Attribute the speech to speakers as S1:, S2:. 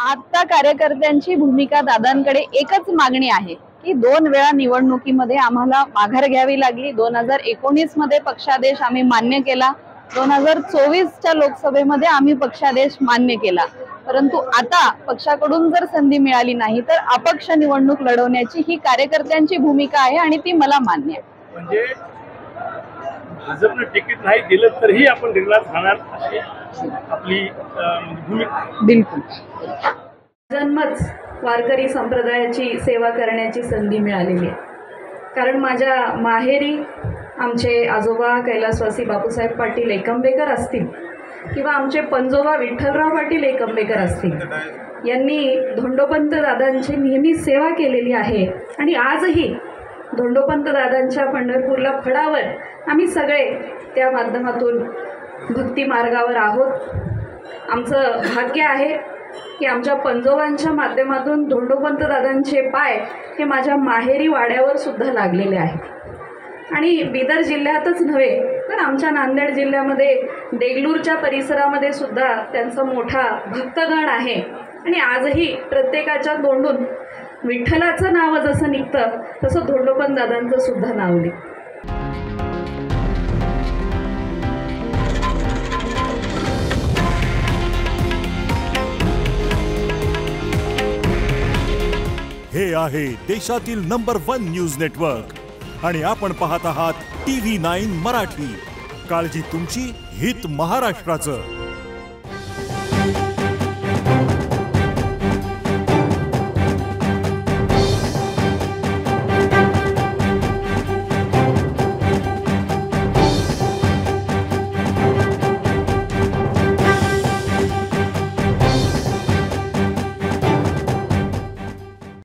S1: आता कार्यकर्त्यांची भूमिका दादांकडे एकच मागणी आहे की 2 वेळा निवडणुकीमध्ये आम्हाला माघार घ्यावी लागली। 2019 मध्ये पक्षादेश आम्ही मान्य केला, 2024च्या लोकसभेमध्ये आम्ही पक्षादेश मान्य केला, परंतु आता पक्षाकडून जर संधी मिळाली नाही तर अपक्ष निवडणूक लढवण्याची ही कार्यकर्त्यांची भूमिका आहे आणि ती मला मान्य आहे।
S2: म्हणजे भाजपने तिकीट नाही दिलं तरीही आपण रिंगणात राहणार अशी आपली भूमिका।
S1: बिलकुल
S3: जन्मच वारकरी संप्रदायाची सेवा करण्याची संधी मिळालेली आहे। कारण माझ्या माहेरी आमचे आजोबा कैलासवासी बापूसाहेब पाटील एकंबेकर असतील किंवा आमचे पंजोबा विठ्ठलराव पाटील एकंबेकर असतील, यांनी धोंडोपंत दादांची नेहमी सेवा केलेली आहे आणि आजही धोंडोपंत दादांच्या पंढरपूरला फडावर आम्ही सगळे त्या माध्यमातून भक्ती मार्गावर आहोत। आमचं भाग्य आहे की आमच्या पंजोबांच्या माध्यमातून धोंडोपंत दादांचे पाय हे माझ्या माहेरी वाड्यावर सुद्धा लागलेले आहेत आणि बिदर जिल्ह्यातच नव्हे तर आमच्या नांदेड जिल्ह्यामध्ये देगलूरच्या परिसरामध्ये सुद्धा त्यांचा मोठा भक्तगण आहे आणि आजही प्रत्येकाच्या तोंडून विठ्ठलाचं नाव जसं निघतं तसं धोंडोपंत दादांचं सुद्धा नाव निघतं।
S4: हे आहे देशातील नंबर 1 न्यूज नेटवर्क आणि आपण पाहत आहात TV9 मराठी। काळजी तुमची, हित महाराष्ट्राचं।